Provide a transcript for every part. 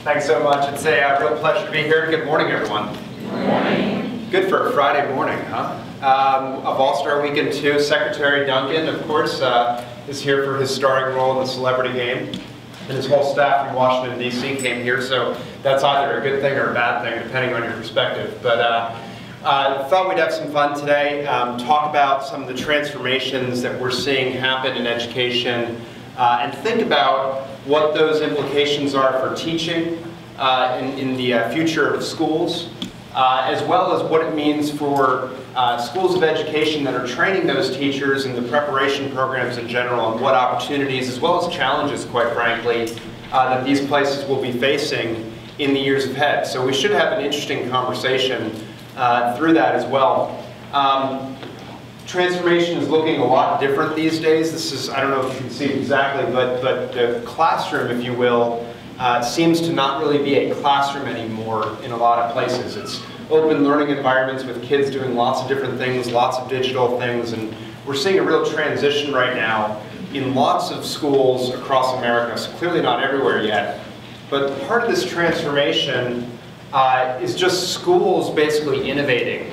Thanks so much. It's a real pleasure to be here. Good morning, everyone. Good morning. Good for a Friday morning, huh? Of All-Star Weekend 2, Secretary Duncan, of course, is here for his starring role in the Celebrity Game. And his whole staff in Washington, D.C. came here, so that's either a good thing or a bad thing, depending on your perspective. But I thought we'd have some fun today, talk about some of the transformations that we're seeing happen in education, and think about what those implications are for teaching in the future of schools, as well as what it means for schools of education that are training those teachers in the preparation programs in general, and what opportunities, as well as challenges, quite frankly, that these places will be facing in the years ahead. So we should have an interesting conversation through that as well. Transformation is looking a lot different these days. This is, I don't know if you can see it exactly, but the classroom, if you will, seems to not really be a classroom anymore in a lot of places. It's open learning environments with kids doing lots of different things, lots of digital things, and we're seeing a real transition right now in lots of schools across America, so clearly not everywhere yet. But part of this transformation is just schools basically innovating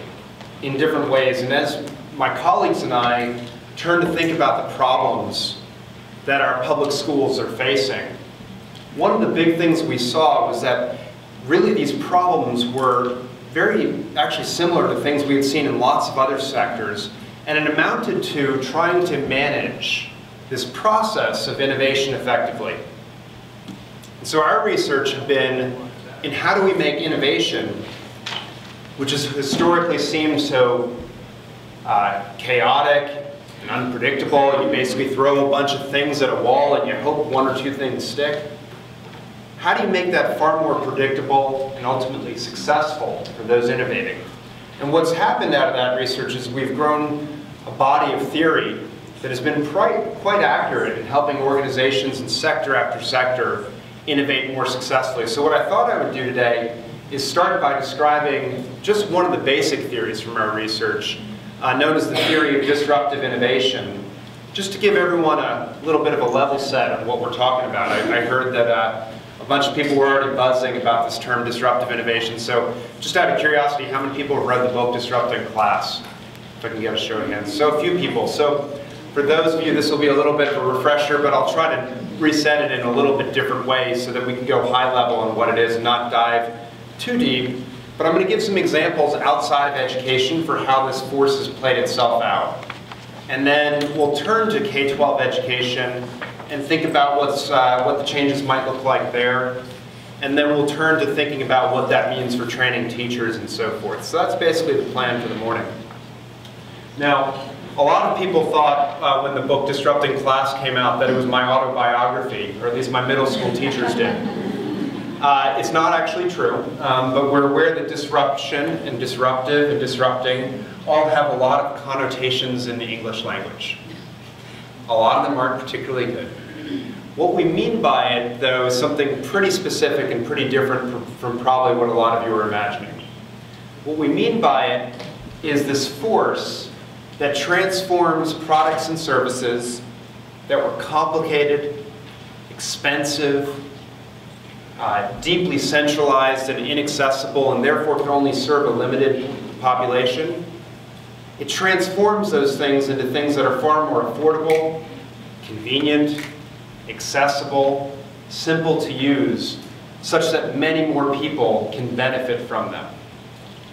in different ways. And as my colleagues and I turn to think about the problems that our public schools are facing, one of the big things we saw was that really these problems were very actually similar to things we had seen in lots of other sectors, and it amounted to trying to manage this process of innovation effectively. And so our research had been in how do we make innovation, which has historically seemed so chaotic and unpredictable. You basically throw a bunch of things at a wall and you hope one or two things stick. How do you make that far more predictable and ultimately successful for those innovating? And what's happened out of that research is we've grown a body of theory that has been quite accurate in helping organizations in sector after sector innovate more successfully. So what I thought I would do today is start by describing just one of the basic theories from our research, known as the theory of disruptive innovation, just to give everyone a little bit of a level set on what we're talking about. I heard that a bunch of people were already buzzing about this term disruptive innovation, so just out of curiosity, how many people have read the book Disruptive Class? If I can get a show of hands. So a few people. So for those of you, this will be a little bit of a refresher, but I'll try to reset it in a little bit different way so that we can go high level on what it is and not dive too deep. But I'm going to give some examples outside of education for how this force has played itself out. And then we'll turn to K-12 education and think about what the changes might look like there. And then we'll turn to thinking about what that means for training teachers and so forth. So that's basically the plan for the morning. Now, a lot of people thought when the book Disrupting Class came out that it was my autobiography, or at least my middle school teachers did. It's not actually true, but we're aware that disruption and disruptive and disrupting all have a lot of connotations in the English language. A lot of them aren't particularly good. What we mean by it, though, is something pretty specific and pretty different from probably what a lot of you are imagining. What we mean by it is this force that transforms products and services that were complicated, expensive, deeply centralized and inaccessible, and therefore can only serve a limited population. It transforms those things into things that are far more affordable, convenient, accessible, simple to use, such that many more people can benefit from them.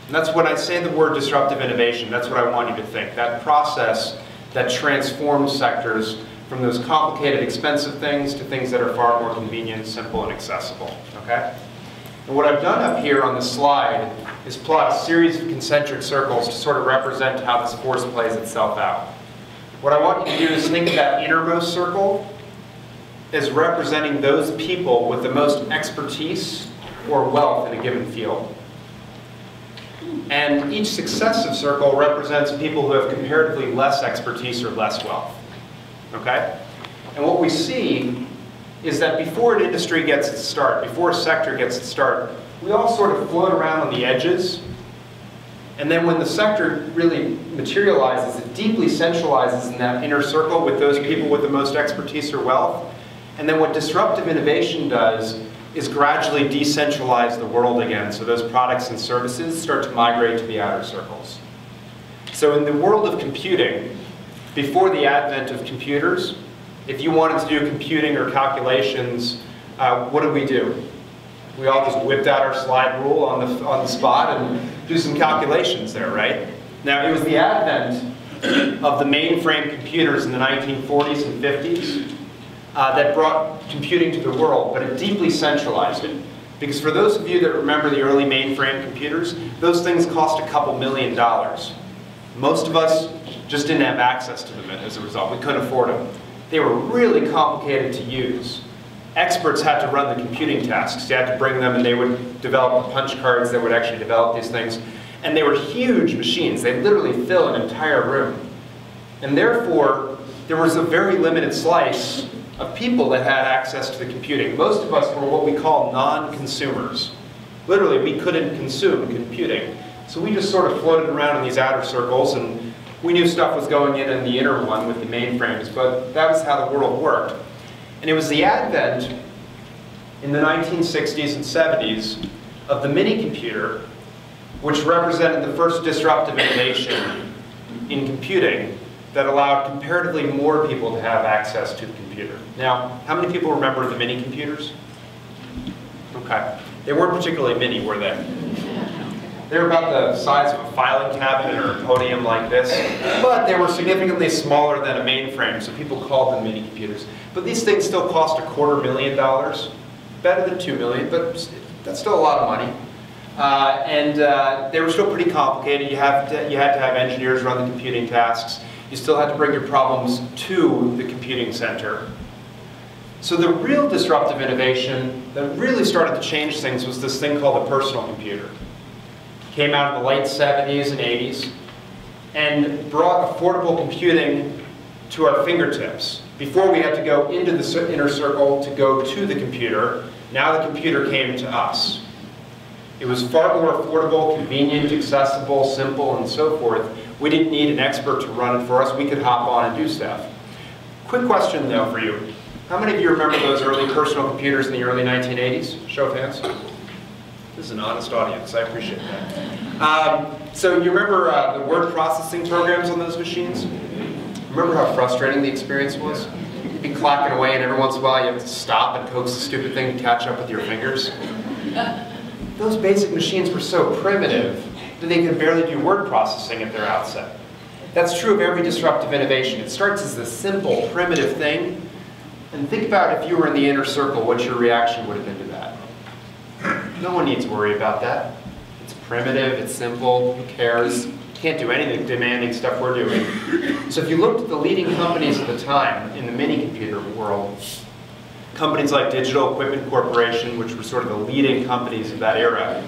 And that's when I say the word disruptive innovation, that's what I want you to think. That process that transforms sectors from those complicated, expensive things to things that are far more convenient, simple, and accessible. Okay? And what I've done up here on the slide is plot a series of concentric circles to sort of represent how this force plays itself out. What I want you to do is think of that innermost circle as representing those people with the most expertise or wealth in a given field. And each successive circle represents people who have comparatively less expertise or less wealth. Okay? And what we see is that before an industry gets its start, before a sector gets its start, we all sort of float around on the edges. And then when the sector really materializes, it deeply centralizes in that inner circle with those people with the most expertise or wealth. And then what disruptive innovation does is gradually decentralize the world again, so those products and services start to migrate to the outer circles. So in the world of computing, before the advent of computers, if you wanted to do computing or calculations, what did we do? We all just whipped out our slide rule on the spot and do some calculations there, right? Now, it was the advent of the mainframe computers in the 1940s and 50s that brought computing to the world, but it deeply centralized it. Because for those of you that remember the early mainframe computers, those things cost a couple $1 million. Most of us just didn't have access to them as a result. We couldn't afford them. They were really complicated to use. Experts had to run the computing tasks. You had to bring them and they would develop the punch cards that would actually develop these things. And they were huge machines. They literally fill an entire room. And therefore, there was a very limited slice of people that had access to the computing. Most of us were what we call non-consumers. Literally, we couldn't consume computing. So we just sort of floated around in these outer circles, and we knew stuff was going in the inner one with the mainframes, but that was how the world worked. And it was the advent in the 1960s and 70s of the mini-computer, which represented the first disruptive innovation in computing that allowed comparatively more people to have access to the computer. Now, how many people remember the mini-computers? Okay. They weren't particularly mini, were they? They were about the size of a filing cabinet or a podium like this, but they were significantly smaller than a mainframe, so people called them mini-computers. But these things still cost $250,000, better than $2 million, but that's still a lot of money. They were still pretty complicated. You had to have engineers run the computing tasks. You still had to bring your problems to the computing center. So the real disruptive innovation that really started to change things was this thing called the personal computer. It came out in the late 70s and 80s and brought affordable computing to our fingertips. Before we had to go into the inner circle to go to the computer, now the computer came to us. It was far more affordable, convenient, accessible, simple, and so forth. We didn't need an expert to run it for us. We could hop on and do stuff. Quick question, though, for you. How many of you remember those early personal computers in the early 1980s? Show of hands. This is an honest audience. I appreciate that. So you remember the word processing programs on those machines? Remember how frustrating the experience was? You'd be clocking away, and every once in a while you have to stop and coax the stupid thing to catch up with your fingers. Those basic machines were so primitive that they could barely do word processing at their outset. That's true of every disruptive innovation. It starts as this simple, primitive thing, and think about if you were in the inner circle, what your reaction would have been to that. No one needs to worry about that. It's primitive, it's simple, who cares? Can't do anything demanding stuff we're doing. So if you looked at the leading companies at the time in the mini-computer world, companies like Digital Equipment Corporation, which were sort of the leading companies of that era,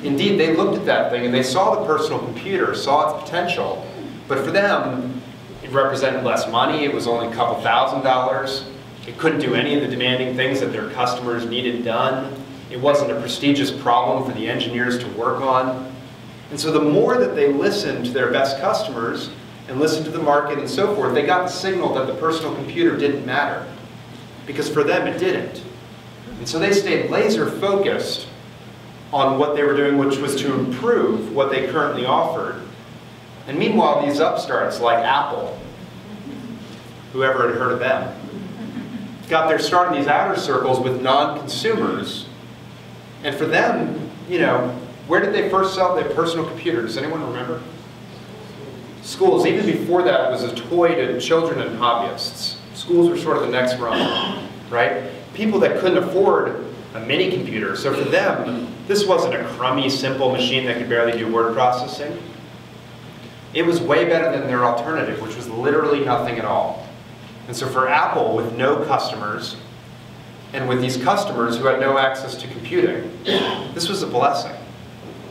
indeed, they looked at that thing and they saw the personal computer, saw its potential, but for them, it represented less money, it was only a couple $1,000s, it couldn't do any of the demanding things that their customers needed done, it wasn't a prestigious problem for the engineers to work on. And so the more that they listened to their best customers and listened to the market and so forth, they got the signal that the personal computer didn't matter. Because for them it didn't. And so they stayed laser focused on what they were doing, which was to improve what they currently offered. And meanwhile, these upstarts like Apple, whoever had heard of them, got their start in these outer circles with non-consumers. And for them, you know, where did they first sell their personal computer? Does anyone remember? Schools. Even before that, it was a toy to children and hobbyists. Schools were sort of the next rung, right? People that couldn't afford a mini computer. So for them, this wasn't a crummy, simple machine that could barely do word processing. It was way better than their alternative, which was literally nothing at all. And so for Apple, with no customers, and with these customers who had no access to computing, this was a blessing.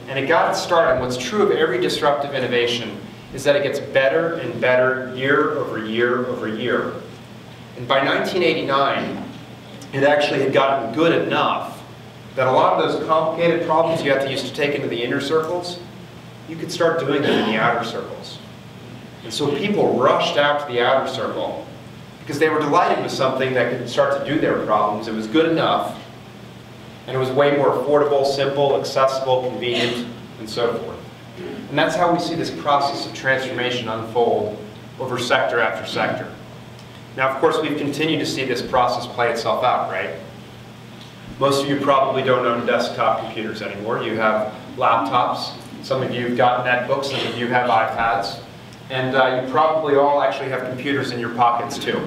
And it got its start, and what's true of every disruptive innovation is that it gets better and better year over year over year. And by 1989, it actually had gotten good enough that a lot of those complicated problems you had to use to take into the inner circles, you could start doing them in the outer circles. And so people rushed out to the outer circle because they were delighted with something that could start to do their problems. It was good enough, And it was way more affordable, simple, accessible, convenient, and so forth. And that's how we see this process of transformation unfold over sector after sector. Now, of course, we've continued to see this process play itself out, right? Most of you probably don't own desktop computers anymore. You have laptops. Some of you have got netbooks. Some of you have iPads. And you probably all actually have computers in your pockets, too.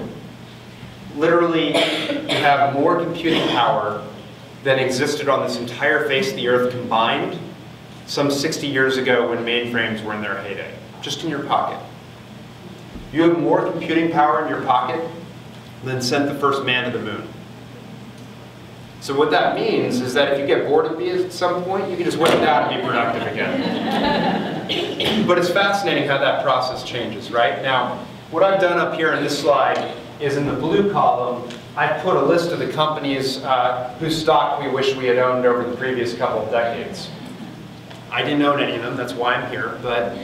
Literally, you have more computing power than existed on this entire face of the earth combined some 60 years ago when mainframes were in their heyday, just in your pocket. You have more computing power in your pocket than sent the first man to the moon. So what that means is that if you get bored of me at some point, you can just whip it out and be productive again. But it's fascinating how that process changes, right? Now, what I've done up here in this slide is in the blue column, I've put a list of the companies whose stock we wish we had owned over the previous couple of decades. I didn't own any of them, that's why I'm here. But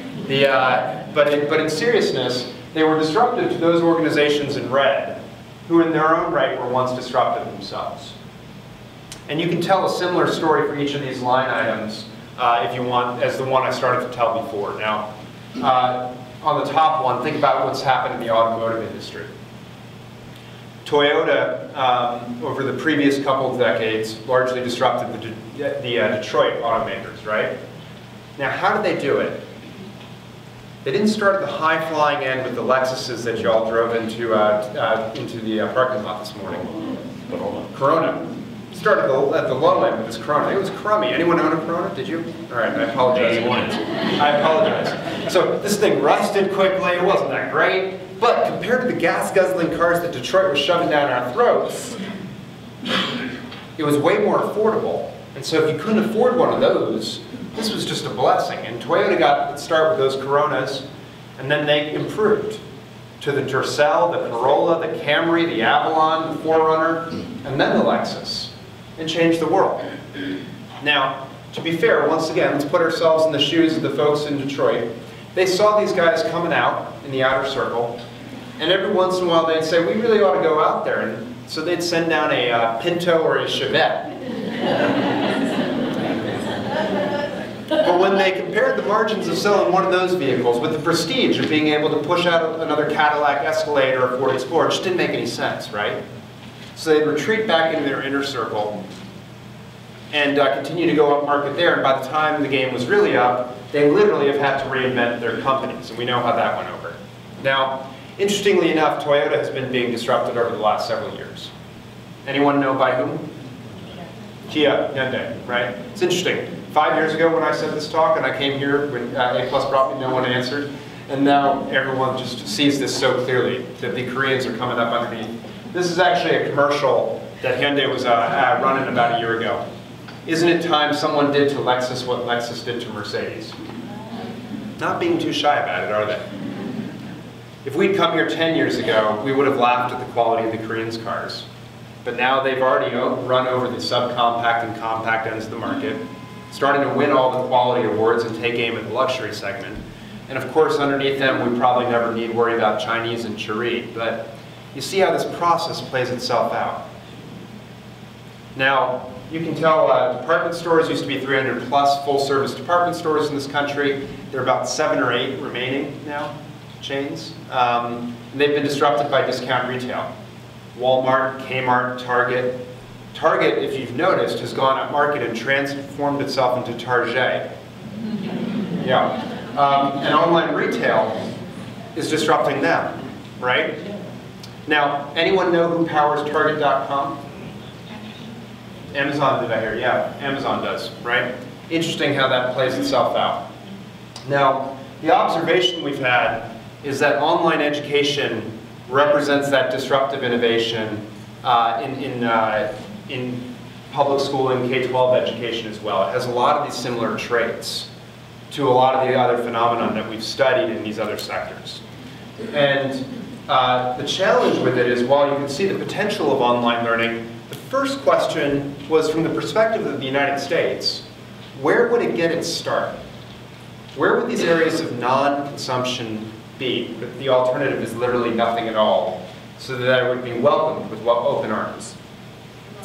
in seriousness, they were disruptive to those organizations in red, who in their own right were once disruptive themselves. And you can tell a similar story for each of these line items, if you want, as the one I started to tell before. Now, on the top one, think about what's happened in the automotive industry. Toyota, over the previous couple of decades, largely disrupted the Detroit automakers, right? Now, how did they do it? They didn't start at the high-flying end with the Lexuses that you all drove into the parking lot this morning. Corona. Started at the low end with this Corona. It was crummy. Anyone own a Corona? Did you? All right, I apologize. I apologize. So this thing rusted quickly. It wasn't that great. But compared to the gas-guzzling cars that Detroit was shoving down our throats, it was way more affordable. And so if you couldn't afford one of those, this was just a blessing. And Toyota got its start with those Coronas, and then they improved to the Tercel, the Corolla, the Camry, the Avalon, the 4Runner, and then the Lexus, and changed the world. Now, to be fair, once again, let's put ourselves in the shoes of the folks in Detroit. They saw these guys coming out in the outer circle, and every once in a while they'd say, we really ought to go out there. And so they'd send down a Pinto or a Chevette. But when they compared the margins of selling one of those vehicles with the prestige of being able to push out another Cadillac Escalade or a Ford Explorer, it just didn't make any sense, right? So they'd retreat back into their inner circle and continue to go up market there. And by the time the game was really up, they literally have had to reinvent their companies. And we know how that went over. Now, interestingly enough, Toyota has been being disrupted over the last several years. Anyone know by whom? Kia, Hyundai, right? It's interesting. 5 years ago when I said this talk and I came here when A+ brought me, no one answered. And now everyone just sees this so clearly, that the Koreans are coming up underneath. This is actually a commercial that Hyundai was running about a year ago. Isn't it time someone did to Lexus what Lexus did to Mercedes? Not being too shy about it, are they? If we'd come here 10 years ago, we would have laughed at the quality of the Koreans' cars. But now they've already run over the subcompact and compact ends of the market, starting to win all the quality awards and take aim at the luxury segment. And of course, underneath them, we probably never need worry about Chinese and Chery. But you see how this process plays itself out. Now, you can tell department stores used to be 300 plus full-service department stores in this country. There are about 7 or 8 remaining now, chains. And they've been disrupted by discount retail. Walmart, Kmart, Target. Target, if you've noticed, has gone up market and transformed itself into Target. Yeah. And online retail is disrupting them, right? Now, anyone know who powers Target.com? Amazon, did I hear? Yeah, Amazon does, right? Interesting how that plays itself out. Now, the observation we've had is that online education represents that disruptive innovation in public school and K-12 education as well. It has a lot of these similar traits to a lot of the other phenomena that we've studied in these other sectors. And the challenge with it is, while you can see the potential of online learning, the first question was from the perspective of the United States, where would it get its start? Where would these areas of non-consumption be? The alternative is literally nothing at all, so that it would be welcomed with open arms.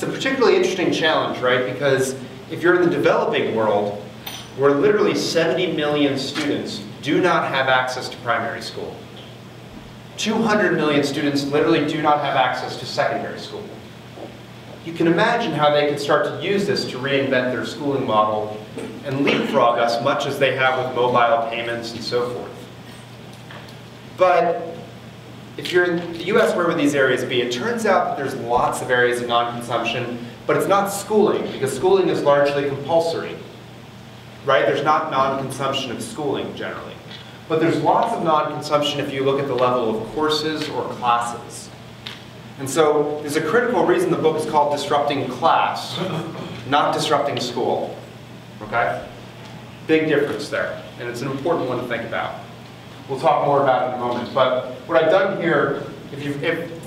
It's a particularly interesting challenge, right? Because if you're in the developing world, where literally 70 million students do not have access to primary school, 200 million students literally do not have access to secondary school. You can imagine how they could start to use this to reinvent their schooling model and leapfrog us much as they have with mobile payments and so forth. But if you're in the US, where would these areas be? It turns out that there's lots of areas of non-consumption, but it's not schooling, because schooling is largely compulsory, right? There's not non-consumption of schooling generally. But there's lots of non-consumption if you look at the level of courses or classes. And so there's a critical reason the book is called Disrupting Class, not Disrupting School, okay? Big difference there, and it's an important one to think about. We'll talk more about it in a moment. But what I've done here,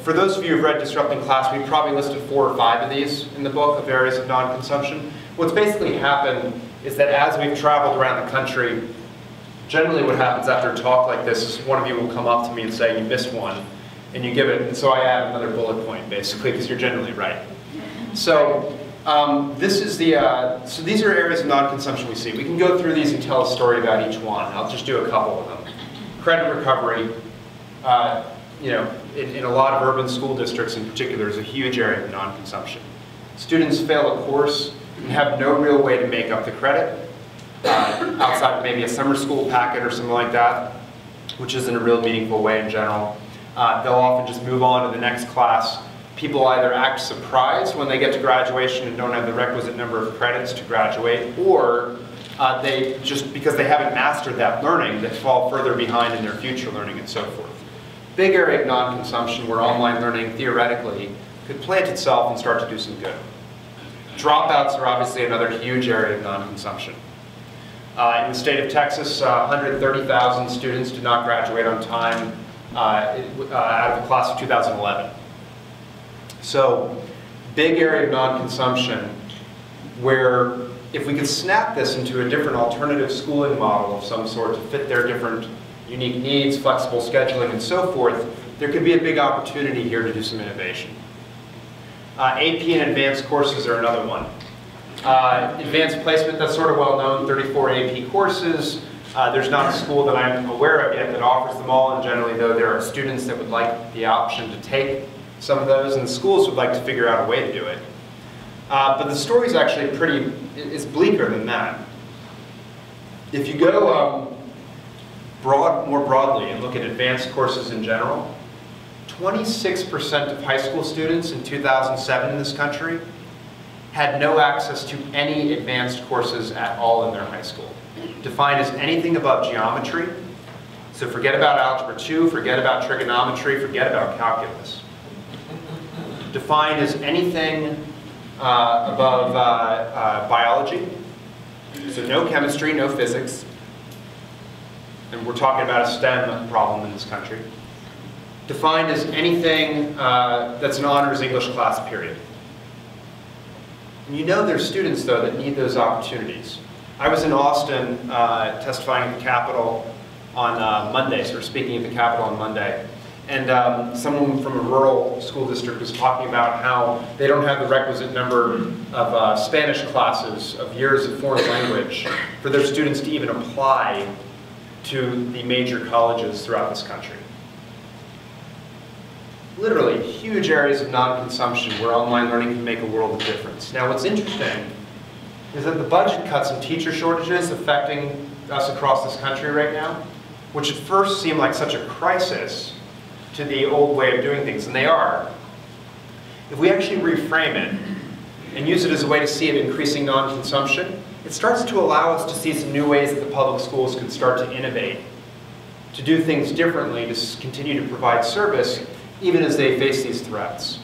for those of you who've read Disrupting Class, we've probably listed 4 or 5 of these in the book of areas of non-consumption. What's basically happened is that as we've traveled around the country, generally what happens after a talk like this is one of you will come up to me and say, you missed one, and you give it, and so I add another bullet point, basically, because you're generally right. So so these are areas of non-consumption we see. We can go through these and tell a story about each one. I'll just do a couple of them. Credit recovery, in a lot of urban school districts in particular, is a huge area of non-consumption. Students fail a course and have no real way to make up the credit, outside of maybe a summer school packet or something like that, which isn't a real meaningful way in general. They'll often just move on to the next class. People either act surprised when they get to graduation and don't have the requisite number of credits to graduate, or they just, because they haven't mastered that learning, they fall further behind in their future learning and so forth. Big area of non-consumption where online learning theoretically could plant itself and start to do some good. Dropouts are obviously another huge area of non-consumption. In the state of Texas, 130,000 students did not graduate on time out of the class of 2011. So, big area of non-consumption where if we could snap this into a different alternative schooling model of some sort to fit their different unique needs, flexible scheduling, and so forth, there could be a big opportunity here to do some innovation. AP and advanced courses are another one. Advanced placement, that's sort of well known, 34 AP courses. There's not a school that I'm aware of yet that offers them all, and generally though there are students that would like the option to take some of those, and the schools would like to figure out a way to do it. But the story is actually it's bleaker than that. If you go more broadly and look at advanced courses in general, 26% of high school students in 2007 in this country had no access to any advanced courses at all in their high school. Defined as anything above geometry, so forget about Algebra 2, forget about trigonometry, forget about calculus. Defined as anything above biology, so no chemistry, no physics, and we're talking about a STEM problem in this country. Defined as anything that's an honors English class, period. And you know there's students, though, that need those opportunities. I was in Austin testifying at the Capitol on Monday, so we're speaking at the Capitol on Monday. And someone from a rural school district was talking about how they don't have the requisite number of Spanish classes, of years of foreign language, for their students to even apply to the major colleges throughout this country. Literally, huge areas of non-consumption where online learning can make a world of difference. Now, what's interesting is that the budget cuts and teacher shortages affecting us across this country right now, which at first seem like such a crisis to the old way of doing things, and they are. If we actually reframe it and use it as a way to see it increasing non-consumption, it starts to allow us to see some new ways that the public schools could start to innovate, to do things differently, to continue to provide service, even as they face these threats.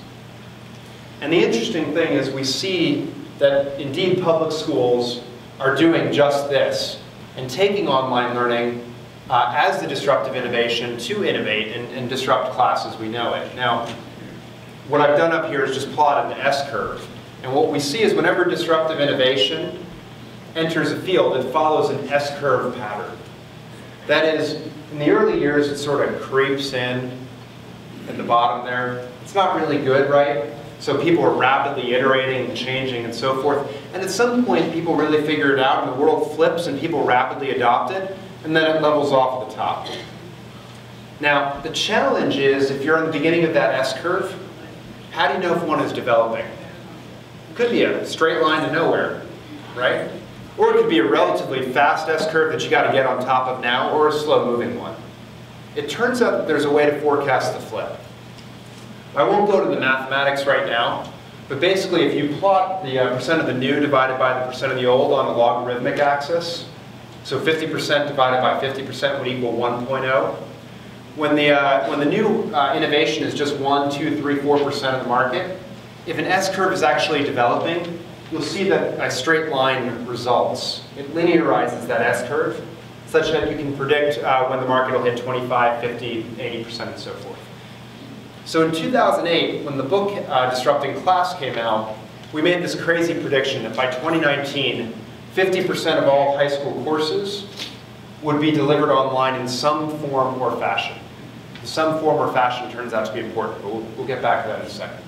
And the interesting thing is we see that indeed public schools are doing just this, and taking online learning as the disruptive innovation to innovate and disrupt class as we know it. Now, what I've done up here is just plotted an S-curve. And what we see is whenever disruptive innovation enters a field, it follows an S-curve pattern. That is, in the early years, it sort of creeps in at the bottom there. It's not really good, right? So people are rapidly iterating and changing and so forth. And at some point, people really figure it out, and the world flips, and people rapidly adopt it, and then it levels off at the top. Now, the challenge is, if you're on the beginning of that S-curve, how do you know if one is developing? It could be a straight line to nowhere, right? Or it could be a relatively fast S-curve that you got to get on top of now, or a slow-moving one. It turns out that there's a way to forecast the flip. I won't go to the mathematics right now, but basically if you plot the percent of the new divided by the percent of the old on a logarithmic axis, so 50% divided by 50% would equal 1.0. When the new innovation is just 1, 2, 3, 4% of the market, if an S-curve is actually developing, you'll see that a straight line results. It linearizes that S-curve such that you can predict when the market will hit 25, 50, 80%, and so forth. So in 2008, when the book Disrupting Class came out, we made this crazy prediction that by 2019, 50% of all high school courses would be delivered online in some form or fashion. Some form or fashion turns out to be important, but we'll get back to that in a second.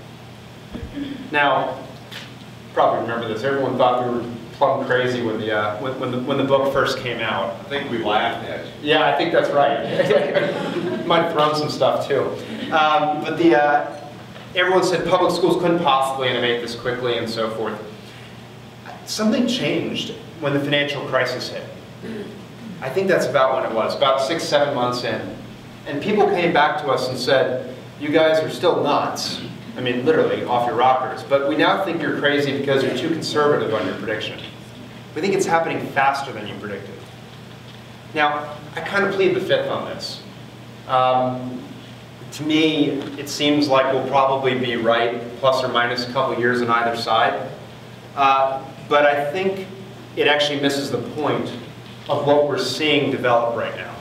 Now, you probably remember this. Everyone thought we were plumb crazy when the book first came out. I think we laughed at you. Yeah, I think that's right. Might have thrown some stuff too. But everyone said public schools couldn't possibly innovate this quickly and so forth. Something changed when the financial crisis hit. I think that's about when it was, about 6, 7 months in. And people came back to us and said, you guys are still nuts. I mean, literally, off your rockers. But we now think you're crazy because you're too conservative on your prediction. We think it's happening faster than you predicted. Now, I kind of plead the fifth on this. To me, it seems like we'll probably be right, plus or minus a couple years on either side. But I think it actually misses the point of what we're seeing develop right now.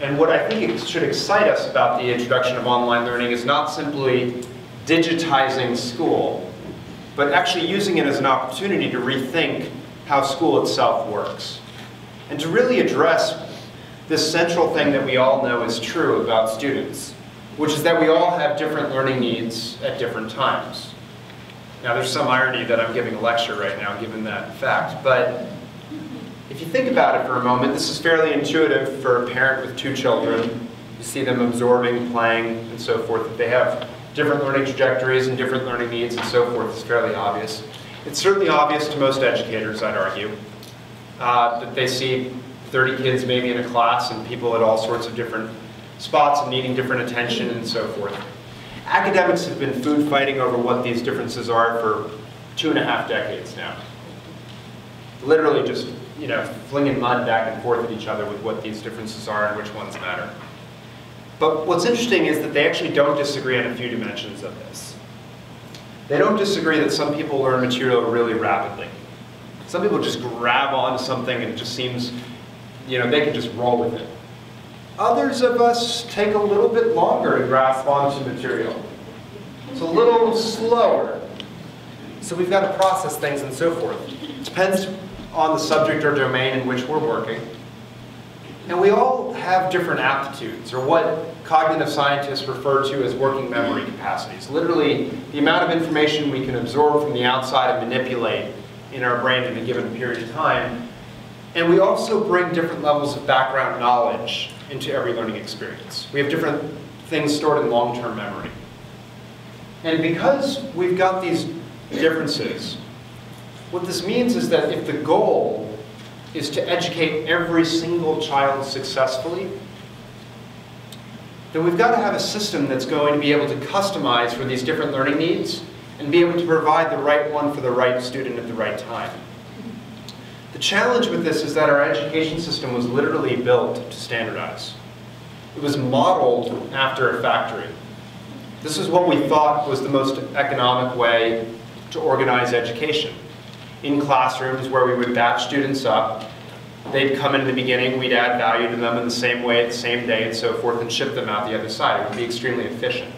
And what I think it should excite us about the introduction of online learning is not simply digitizing school, but actually using it as an opportunity to rethink how school itself works. And to really address this central thing that we all know is true about students, which is that we all have different learning needs at different times. Now, there's some irony that I'm giving a lecture right now, given that fact, but if you think about it for a moment, this is fairly intuitive for a parent with 2 children. You see them absorbing, playing, and so forth. If they have different learning trajectories and different learning needs and so forth, it's fairly obvious. It's certainly obvious to most educators, I'd argue, that they see 30 kids maybe in a class and people at all sorts of different spots and needing different attention and so forth. Academics have been food fighting over what these differences are for 2.5 decades now. Literally just, flinging mud back and forth at each other with what these differences are and which ones matter. But what's interesting is that they actually don't disagree on a few dimensions of this. They don't disagree that some people learn material really rapidly. Some people just grab onto something and it just seems, they can just roll with it. Others of us take a little bit longer to grasp onto material. It's a little slower. So we've got to process things and so forth. It depends on the subject or domain in which we're working. And we all have different aptitudes, or what cognitive scientists refer to as working memory capacities. Literally, the amount of information we can absorb from the outside and manipulate in our brain in a given period of time. And we also bring different levels of background knowledge into every learning experience. We have different things stored in long-term memory. And because we've got these differences, what this means is that if the goal is to educate every single child successfully, then we've got to have a system that's going to be able to customize for these different learning needs and be able to provide the right one for the right student at the right time. The challenge with this is that our education system was literally built to standardize. It was modeled after a factory. This is what we thought was the most economic way to organize education. In classrooms where we would batch students up, they'd come in the beginning, we'd add value to them in the same way, the same day, and so forth, and ship them out the other side. It would be extremely efficient.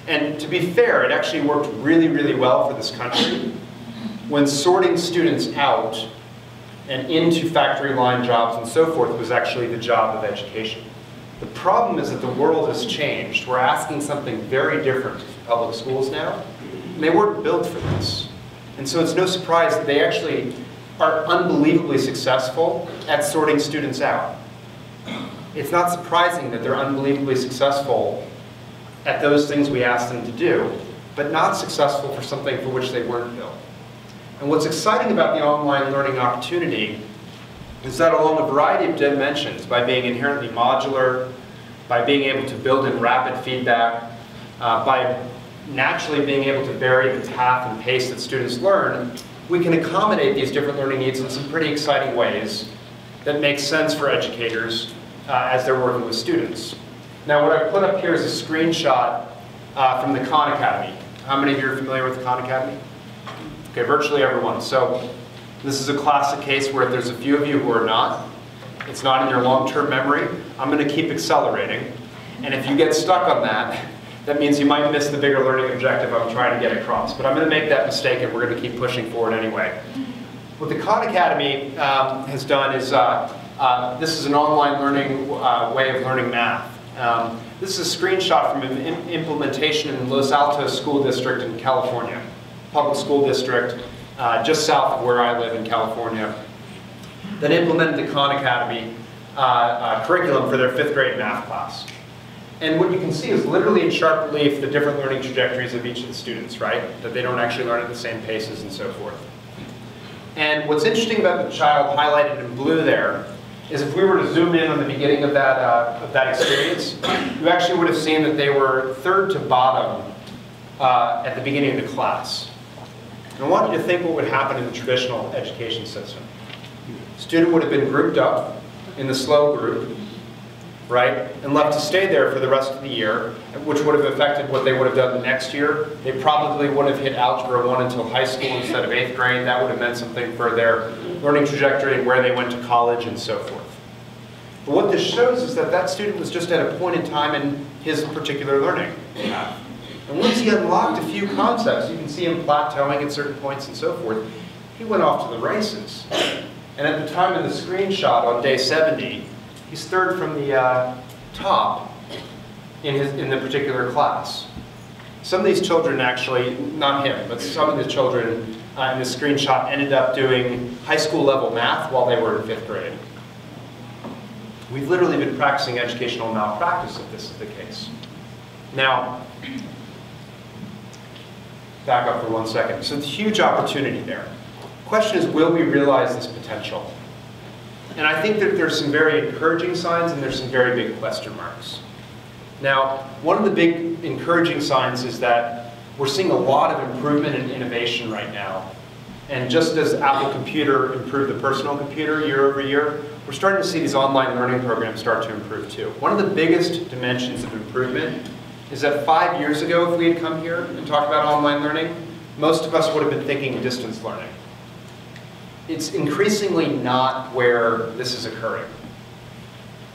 And to be fair, it actually worked really, really well for this country when sorting students out and into factory line jobs and so forth was actually the job of education. The problem is that the world has changed. We're asking something very different of public schools now. And they weren't built for this. And so it's no surprise that they actually are unbelievably successful at sorting students out. It's not surprising that they're unbelievably successful at those things we asked them to do, but not successful for something for which they weren't built. And what's exciting about the online learning opportunity is that along a variety of dimensions, by being inherently modular, by being able to build in rapid feedback, by naturally being able to vary the path and pace that students learn, we can accommodate these different learning needs in some pretty exciting ways that make sense for educators as they're working with students. Now, what I've put up here is a screenshot from the Khan Academy. How many of you are familiar with the Khan Academy? Okay, virtually everyone. So this is a classic case where if there's a few of you who are not, it's not in your long-term memory, I'm going to keep accelerating. And if you get stuck on that, that means you might miss the bigger learning objective I'm trying to get across. But I'm going to make that mistake, and we're going to keep pushing forward anyway. What the Khan Academy has done is, this is an online learning way of learning math. This is a screenshot from an implementation in Los Altos School District in California, public school district just south of where I live in California, that implemented the Khan Academy curriculum for their 5th grade math class. And what you can see is literally in sharp relief the different learning trajectories of each of the students, right? That they don't actually learn at the same paces and so forth. And what's interesting about the child highlighted in blue there is if we were to zoom in on the beginning of that experience, you actually would have seen that they were 3rd to bottom at the beginning of the class. And I want you to think what would happen in the traditional education system. Student would have been grouped up in the slow group, right, and left to stay there for the rest of the year, which would have affected what they would have done the next year. They probably would have hit Algebra 1 until high school instead of 8th grade. That would have meant something for their learning trajectory and where they went to college and so forth. But what this shows is that that student was just at a point in time in his particular learning path. And once he unlocked a few concepts, you can see him plateauing at certain points and so forth, he went off to the races. And at the time of the screenshot on day 70, he's 3rd from the top in the particular class. Some of these children actually, not him, but some of the children in this screenshot ended up doing high school level math while they were in 5th grade. We've literally been practicing educational malpractice if this is the case. Now, back up for 1 second. So it's a huge opportunity there. The question is, will we realize this potential? And I think that there's some very encouraging signs and there's some very big question marks. Now, one of the big encouraging signs is that we're seeing a lot of improvement in innovation right now. And just as Apple Computer improved the personal computer year over year, we're starting to see these online learning programs start to improve too. One of the biggest dimensions of improvement is that 5 years ago, if we had come here and talked about online learning, most of us would have been thinking distance learning. It's increasingly not where this is occurring.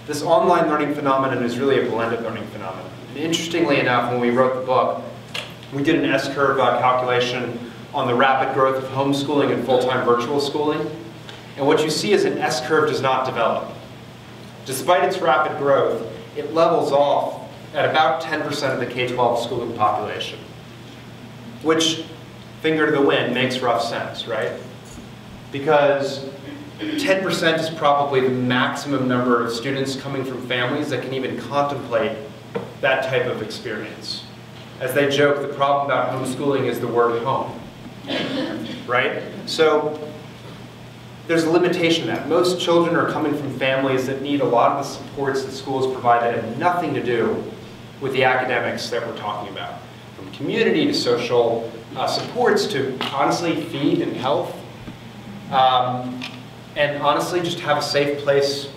This online learning phenomenon is really a blended learning phenomenon. And interestingly enough, when we wrote the book, we did an S-curve calculation on the rapid growth of homeschooling and full-time virtual schooling. And what you see is an S-curve does not develop. Despite its rapid growth, it levels off at about 10% of the K-12 schooling population, which, finger to the wind, makes rough sense, right? Because 10% is probably the maximum number of students coming from families that can even contemplate that type of experience. As they joke, the problem about homeschooling is the word home, right? So there's a limitation to that. Most children are coming from families that need a lot of the supports that schools provide that have nothing to do with the academics that we're talking about. From community to social supports to, honestly, feed and health. And honestly, just have a safe place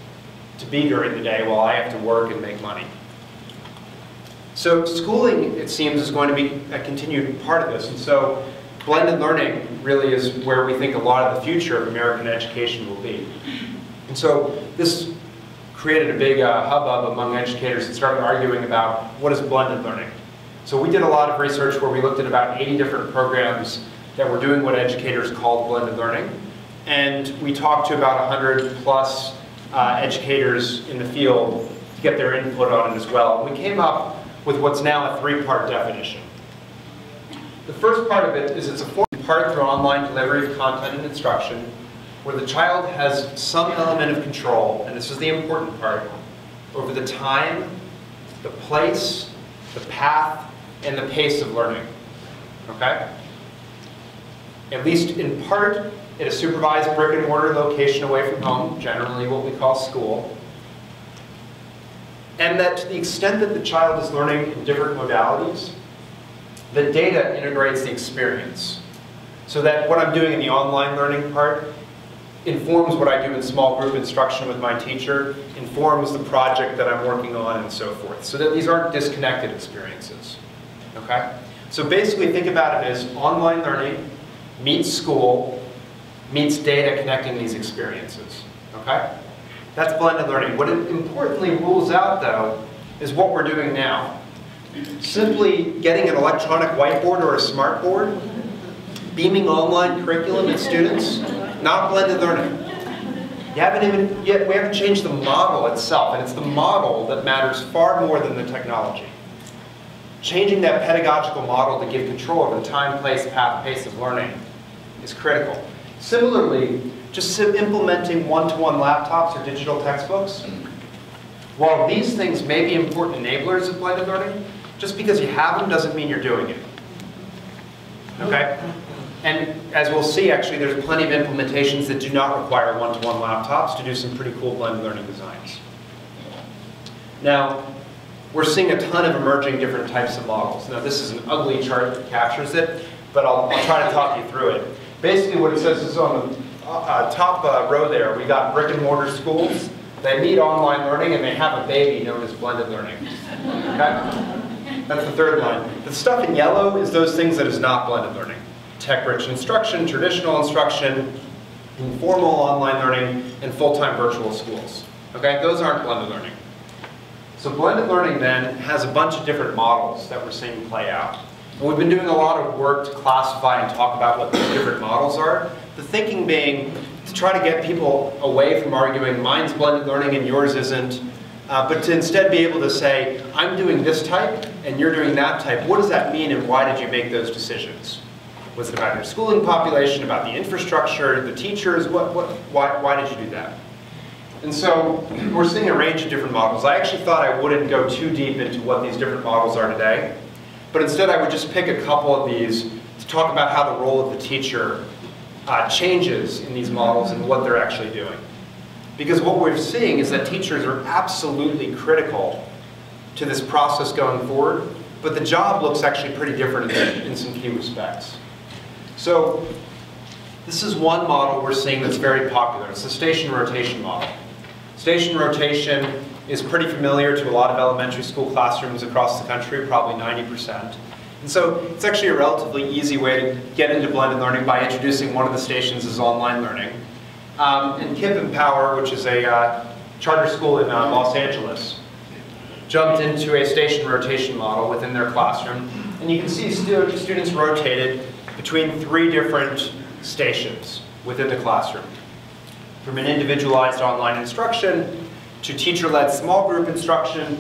to be during the day while I have to work and make money. So schooling, it seems, is going to be a continued part of this. And so blended learning really is where we think a lot of the future of American education will be. And so this created a big hubbub among educators that started arguing about what is blended learning. So we did a lot of research where we looked at about 80 different programs that were doing what educators called blended learning. And we talked to about 100 plus educators in the field to get their input on it as well. And we came up with what's now a 3-part definition. The first part of it is it's a form part through online delivery of content and instruction, where the child has some element of control, and this is the important part, over the time, the place, the path, and the pace of learning. Okay? At least in part, at a supervised brick and mortar location away from home, generally what we call school. And that to the extent that the child is learning in different modalities, the data integrates the experience. So that what I'm doing in the online learning part informs what I do in small group instruction with my teacher, informs the project that I'm working on, and so forth. So that these aren't disconnected experiences. Okay? So basically think about it as online learning meets school, meets data connecting these experiences. Okay? That's blended learning. What it importantly rules out, though, is what we're doing now. Simply getting an electronic whiteboard or a smart board, beaming online curriculum at students, not blended learning. We haven't changed the model itself, and it's the model that matters far more than the technology. Changing that pedagogical model to give control over the time, place, path, pace of learning is critical. Similarly, just implementing one-to-one laptops or digital textbooks, while these things may be important enablers of blended learning, just because you have them doesn't mean you're doing it. Okay? And as we'll see, actually, there's plenty of implementations that do not require one-to-one laptops to do some pretty cool blended learning designs. Now, we're seeing a ton of emerging different types of models. Now, this is an ugly chart that captures it, but I'll try to talk you through it. Basically, what it says is on the top row there, we got brick and mortar schools. They need online learning, and they have a baby known as blended learning. Okay? That's the third line. The stuff in yellow is those things that is not blended learning. Tech-rich instruction, traditional instruction, informal online learning, and full-time virtual schools. Okay? Those aren't blended learning. So blended learning then has a bunch of different models that we're seeing play out. And we've been doing a lot of work to classify and talk about what these different models are. The thinking being to try to get people away from arguing mine's blended learning and yours isn't, but to instead be able to say, I'm doing this type and you're doing that type. What does that mean and why did you make those decisions? Was it about your schooling population, about the infrastructure, the teachers? Why did you do that? And so we're seeing a range of different models. I actually thought I wouldn't go too deep into what these different models are today, but instead I would just pick a couple of these to talk about how the role of the teacher changes in these models and what they're actually doing. Because what we're seeing is that teachers are absolutely critical to this process going forward, but the job looks actually pretty different in some key respects. So this is one model we're seeing that's very popular. It's the station rotation model. Station rotation is pretty familiar to a lot of elementary school classrooms across the country, probably 90%. And so it's actually a relatively easy way to get into blended learning by introducing one of the stations as online learning. And KIPP Empower, which is a charter school in Los Angeles, jumped into a station rotation model within their classroom. And you can see students rotated between 3 different stations within the classroom. From an individualized online instruction, to teacher-led small group instruction,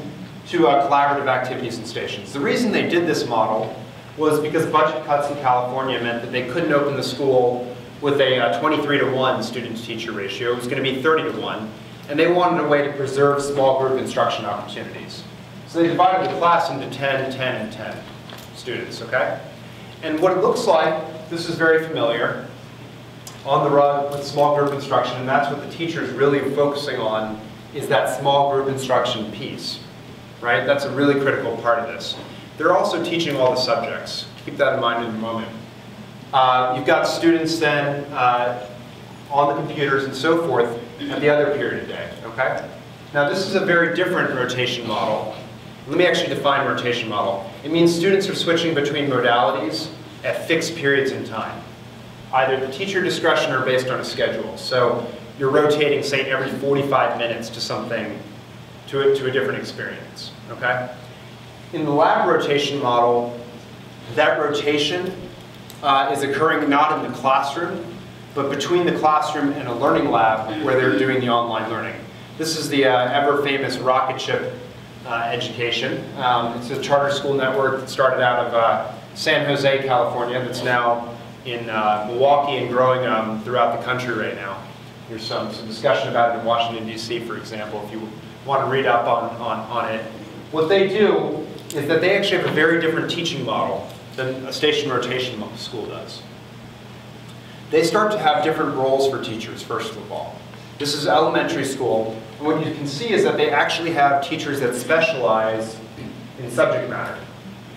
to collaborative activities and stations. The reason they did this model was because budget cuts in California meant that they couldn't open the school with a 23-to-1 student-to-teacher ratio. It was going to be 30-to-1. And they wanted a way to preserve small group instruction opportunities. So they divided the class into 10, 10, and 10 students, okay? And what it looks like, this is very familiar, on the run with small group instruction, and that's what the teacher is really focusing on, is that small group instruction piece, right? That's a really critical part of this. They're also teaching all the subjects. Keep that in mind in a moment. You've got students then on the computers and so forth at the other period of day, okay? Now this is a very different rotation model. Let me actually define rotation model. It means students are switching between modalities at fixed periods in time, either the teacher discretion or based on a schedule. So you're rotating, say, every 45 minutes to something, to a different experience, okay? In the lab rotation model, that rotation is occurring not in the classroom, but between the classroom and a learning lab where they're doing the online learning. This is the ever-famous rocket ship education. It's a charter school network that started out of San Jose, California, that's now in Milwaukee and growing throughout the country right now. There's some discussion about it in Washington, D.C., for example, if you want to read up on it. What they do is that they actually have a very different teaching model than a station rotation school does. They start to have different roles for teachers, first of all. This is elementary school, and what you can see is that they actually have teachers that specialize in subject matter.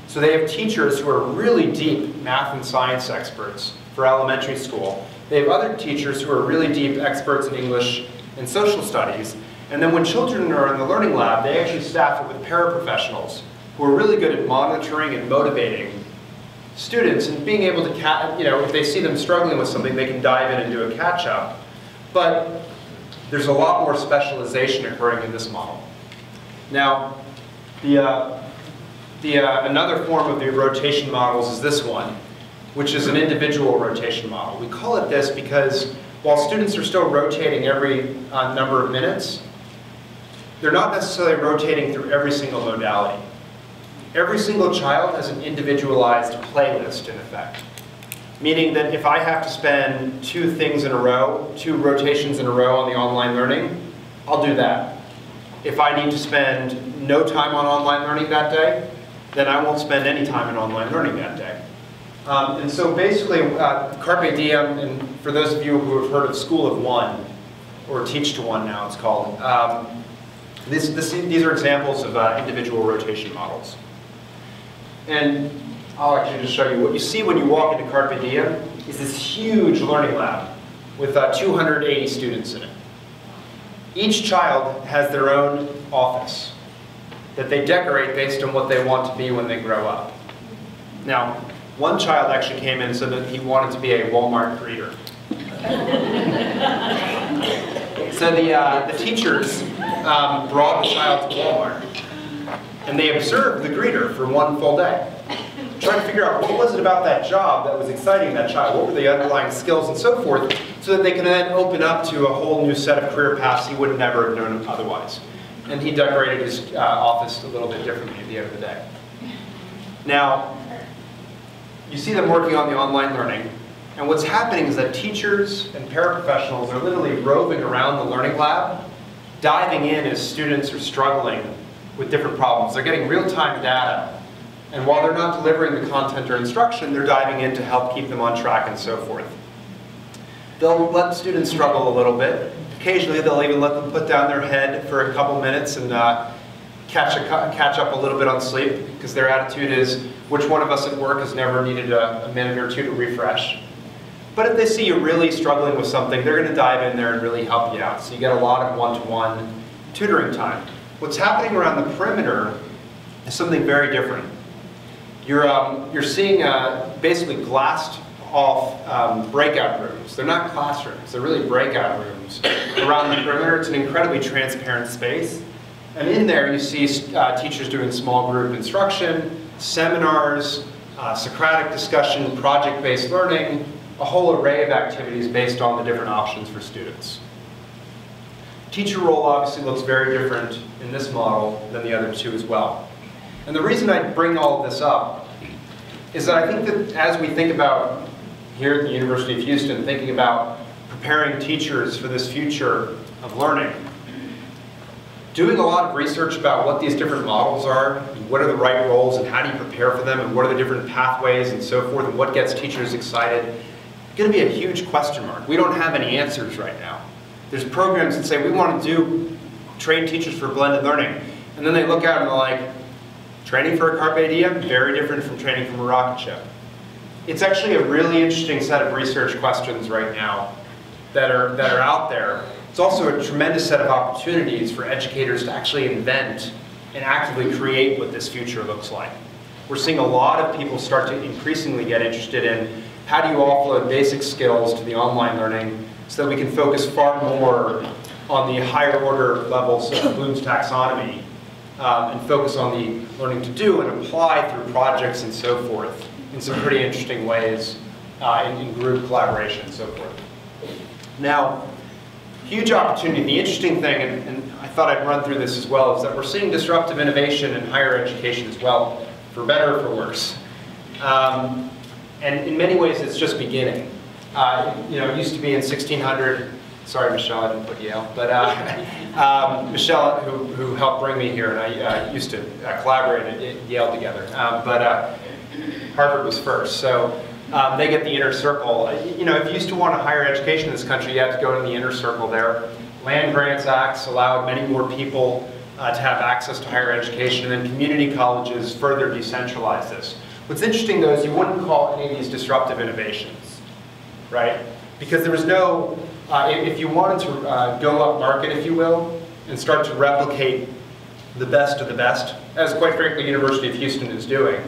So they have teachers who are really deep math and science experts for elementary school. They have other teachers who are really deep experts in English and social studies. And then when children are in the learning lab, they actually staff it with paraprofessionals who are really good at monitoring and motivating students and being able to, if they see them struggling with something, they can dive in and do a catch-up. But there's a lot more specialization occurring in this model. Now, another form of the rotation models is this one, which is an individual rotation model. We call it this because while students are still rotating every number of minutes, they're not necessarily rotating through every single modality. Every single child has an individualized playlist in effect. Meaning that if I have to spend 2 things in a row, 2 rotations in a row on the online learning, I'll do that. If I need to spend no time on online learning that day, then I won't spend any time in online learning that day. And so basically, Carpe Diem, and for those of you who have heard of School of One, or Teach to One now it's called, these are examples of individual rotation models. And I'll actually just show you. What you see when you walk into Carpe Diem is this huge learning lab with 280 students in it. Each child has their own office that they decorate based on what they want to be when they grow up. Now, one child actually came in and said that he wanted to be a Walmart greeter. So the teachers brought the child to Walmart, and they observed the greeter for 1 full day, trying to figure out what was it about that job that was exciting that child, what were the underlying skills and so forth, so that they can then open up to a whole new set of career paths he would never have known otherwise. And he decorated his office a little bit differently at the end of the day. Now, you see them working on the online learning, and what's happening is that teachers and paraprofessionals are literally roving around the learning lab, diving in as students are struggling with different problems. They're getting real-time data, and while they're not delivering the content or instruction, they're diving in to help keep them on track and so forth. They'll let students struggle a little bit. Occasionally, they'll even let them put down their head for a couple minutes and catch up a little bit on sleep, because their attitude is, which one of us at work has never needed a minute or 2 to refresh? But if they see you really struggling with something, they're going to dive in there and really help you out. So you get a lot of one-to-one tutoring time. What's happening around the perimeter is something very different. You're seeing basically glassed off breakout rooms. They're not classrooms, they're really breakout rooms. Around the perimeter, it's an incredibly transparent space. And in there you see teachers doing small group instruction, seminars, Socratic discussion, project-based learning, a whole array of activities based on the different options for students. Teacher role obviously looks very different in this model than the other 2 as well. And the reason I bring all of this up is that I think that as we think about, here at the University of Houston, thinking about preparing teachers for this future of learning, doing a lot of research about what these different models are, and what are the right roles, and how do you prepare for them, and what are the different pathways and so forth, and what gets teachers excited, it's going to be a huge question mark. We don't have any answers right now. There's programs that say we want to train teachers for blended learning, and then they look out and they're like, training for a Carpe Diem, very different from training from a rocket ship. It's actually a really interesting set of research questions right now that are out there. It's also a tremendous set of opportunities for educators to actually invent and actively create what this future looks like. We're seeing a lot of people start to increasingly get interested in how do you offload basic skills to the online learning so that we can focus far more on the higher order levels of Bloom's taxonomy and focus on the learning to do and apply through projects and so forth in some pretty interesting ways in group collaboration and so forth. Now, huge opportunity. The interesting thing, and I thought I'd run through this as well, is that we're seeing disruptive innovation in higher education as well, for better or for worse. And in many ways, it's just beginning. It used to be in 1600. Sorry, Michelle, I didn't put Yale, but Michelle, who helped bring me here, and I used to collaborate at Yale together, but Harvard was first. So they get the inner circle. If you used to want a higher education in this country, you had to go to the inner circle there. Land Grants Acts allowed many more people to have access to higher education, and then community colleges further decentralized this. What's interesting, though, is you wouldn't call any of these disruptive innovations, right? Because there was no, if you wanted to go up market, if you will, and start to replicate the best of the best, as quite frankly University of Houston is doing,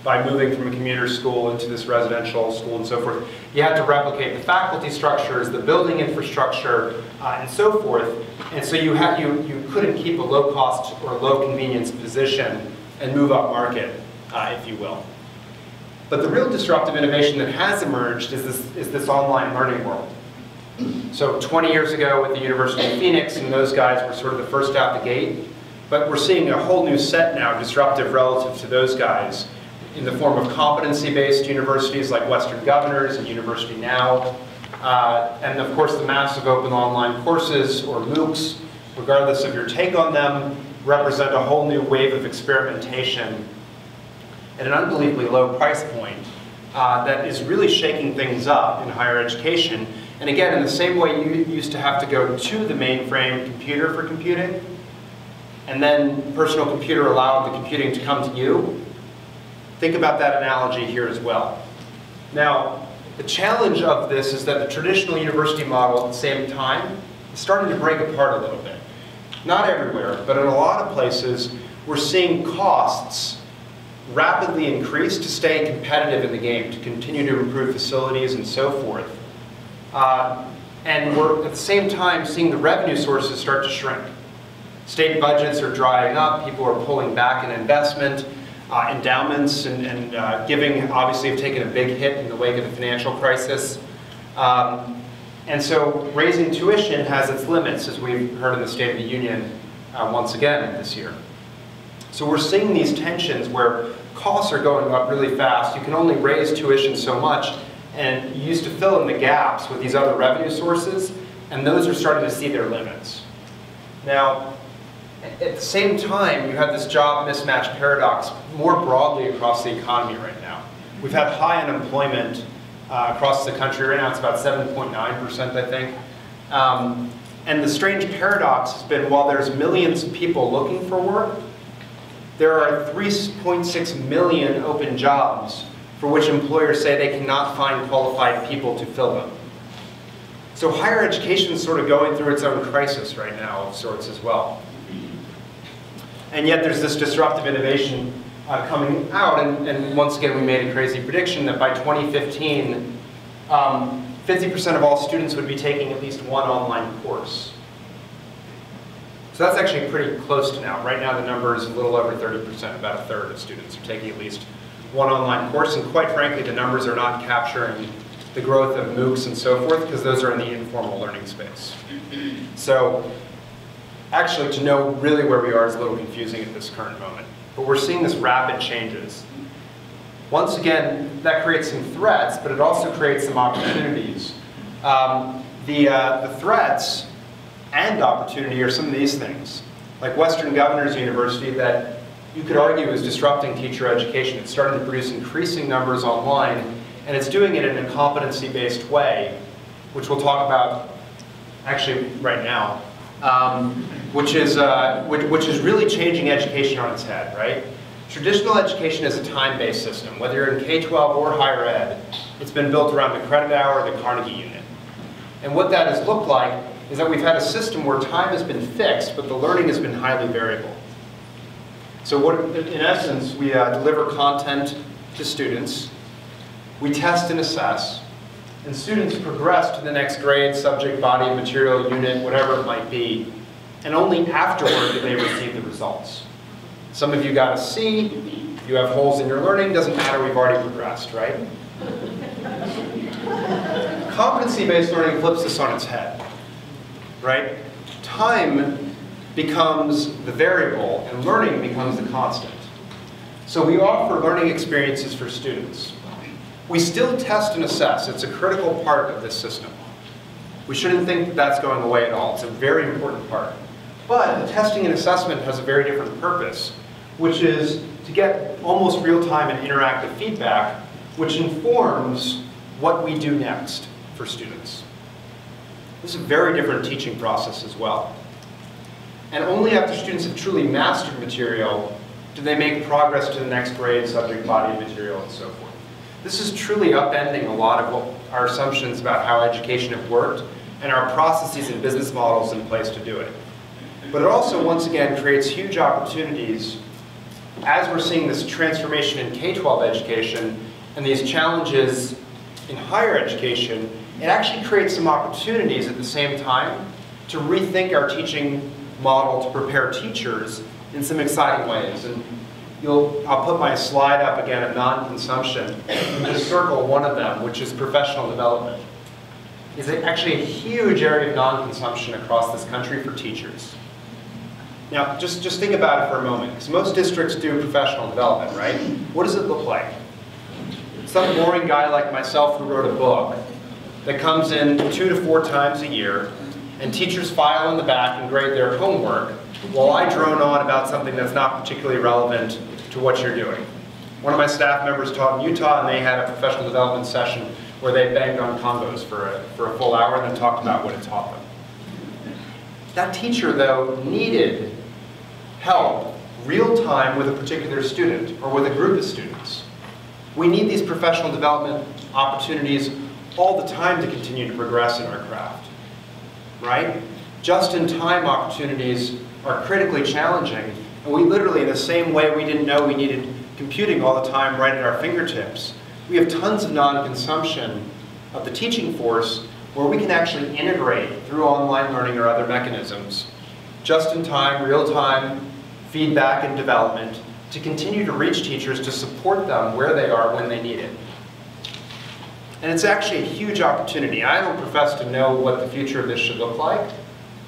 by moving from a commuter school into this residential school and so forth, you had to replicate the faculty structures, the building infrastructure, and so forth. And so you couldn't keep a low cost or low convenience position and move up market, if you will. But the real disruptive innovation that has emerged is this online learning world. So 20 years ago with the University of Phoenix, and those guys were sort of the first out the gate. But we're seeing a whole new set now, disruptive relative to those guys, in the form of competency-based universities like Western Governors and University Now. And of course the massive open online courses, or MOOCs, regardless of your take on them, represent a whole new wave of experimentation at an unbelievably low price point that is really shaking things up in higher education. And again, in the same way you used to have to go to the mainframe computer for computing, and then personal computer allowed the computing to come to you, think about that analogy here as well. Now, the challenge of this is that the traditional university model at the same time is starting to break apart a little bit. Not everywhere, but in a lot of places, we're seeing costs rapidly increase to stay competitive in the game, to continue to improve facilities and so forth. And we're at the same time seeing the revenue sources start to shrink. State budgets are drying up, people are pulling back in investment, endowments and giving obviously have taken a big hit in the wake of the financial crisis. And so raising tuition has its limits, as we've heard in the State of the Union once again this year. So we're seeing these tensions where costs are going up really fast. You can only raise tuition so much, and you used to fill in the gaps with these other revenue sources, and those are starting to see their limits. Now, at the same time, you have this job mismatch paradox more broadly across the economy right now. We've had high unemployment across the country. Right now it's about 7.9%, I think. And the strange paradox has been, while there's millions of people looking for work, there are 3.6 million open jobs for which employers say they cannot find qualified people to fill them. So higher education is sort of going through its own crisis right now of sorts as well. And yet there's this disruptive innovation coming out, and once again we made a crazy prediction that by 2015, 50% of all students would be taking at least one online course. So that's actually pretty close to now. Right now the number is a little over 30%, about a third of students are taking at least one online course, and quite frankly the numbers are not capturing the growth of MOOCs and so forth, because those are in the informal learning space. So actually, to know really where we are is a little confusing at this current moment. But we're seeing this rapid changes. Once again, that creates some threats, but it also creates some opportunities. The threats and opportunity are some of these things. Like Western Governors University, that you could argue is disrupting teacher education. It's starting to produce increasing numbers online, and it's doing it in a competency-based way, which we'll talk about actually right now. Which is really changing education on its head, right? Traditional education is a time-based system. Whether you're in K-12 or higher ed, it's been built around the credit hour or the Carnegie unit. And what that has looked like is that we've had a system where time has been fixed, but the learning has been highly variable. So in essence, we deliver content to students, we test and assess, and students progress to the next grade, subject, body, material, unit, whatever it might be, and only afterward do they receive the results. Some of you got a C, you have holes in your learning, doesn't matter, we've already progressed, right? Competency-based learning flips this on its head, right? Time becomes the variable and learning becomes the constant. So we offer learning experiences for students. We still test and assess. It's a critical part of this system. We shouldn't think that that's going away at all. It's a very important part. But the testing and assessment has a very different purpose, which is to get almost real-time and interactive feedback, which informs what we do next for students. This is a very different teaching process as well. And only after students have truly mastered material do they make progress to the next grade, subject, body, material, and so forth. This is truly upending a lot of what our assumptions about how education have worked and our processes and business models in place to do it. But it also, once again, creates huge opportunities as we're seeing this transformation in K-12 education and these challenges in higher education. It actually creates some opportunities at the same time to rethink our teaching model to prepare teachers in some exciting ways. And I'll put my slide up again of non-consumption and just circle one of them, which is professional development. It's actually a huge area of non-consumption across this country for teachers. Now, just think about it for a moment, because most districts do professional development, right? What does it look like? Some boring guy like myself who wrote a book that comes in 2 to 4 times a year, and teachers file in the back and grade their homework while I drone on about something that's not particularly relevant to what you're doing. One of my staff members taught in Utah, and they had a professional development session where they banged on congos for a full hour and then talked about what it taught them. That teacher, though, needed help real-time with a particular student or with a group of students. We need these professional development opportunities all the time to continue to progress in our craft, right? Just-in-time opportunities are critically challenging, and we literally, in the same way we didn't know we needed computing all the time right at our fingertips, we have tons of non-consumption of the teaching force where we can actually integrate through online learning or other mechanisms, just-in-time, real-time feedback and development to continue to reach teachers to support them where they are when they need it. And it's actually a huge opportunity. I don't profess to know what the future of this should look like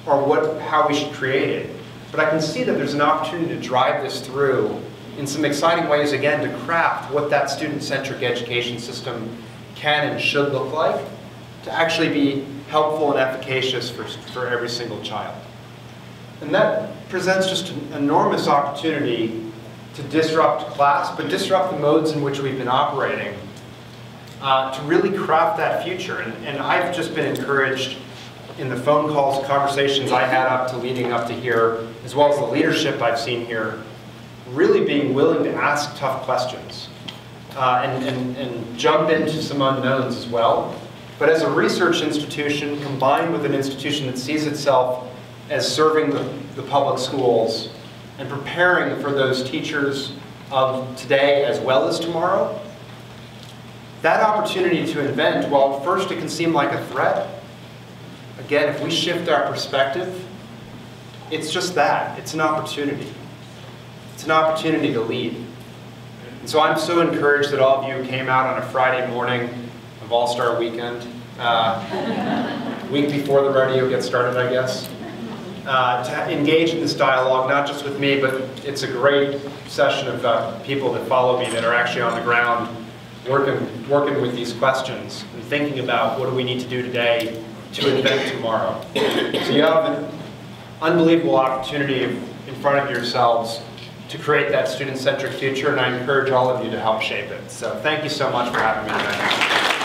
or how we should create it. But I can see that there's an opportunity to drive this through in some exciting ways, again, to craft what that student-centric education system can and should look like to actually be helpful and efficacious for every single child. And that presents just an enormous opportunity to disrupt class, but disrupt the modes in which we've been operating to really craft that future. And I've just been encouraged in the phone calls, conversations I had leading up to here, as well as the leadership I've seen here, really being willing to ask tough questions and jump into some unknowns as well. But as a research institution, combined with an institution that sees itself as serving the public schools and preparing for those teachers of today as well as tomorrow, that opportunity to invent, while at first it can seem like a threat, again, if we shift our perspective, it's just that. It's an opportunity. It's an opportunity to lead. And so I'm so encouraged that all of you came out on a Friday morning of All-Star Weekend, week before the rodeo gets started, I guess, to engage in this dialogue, not just with me, but it's a great session of people that follow me that are actually on the ground working with these questions and thinking about what do we need to do today to invent tomorrow. So you have an unbelievable opportunity in front of yourselves to create that student-centric future, and I encourage all of you to help shape it. So thank you so much for having me today.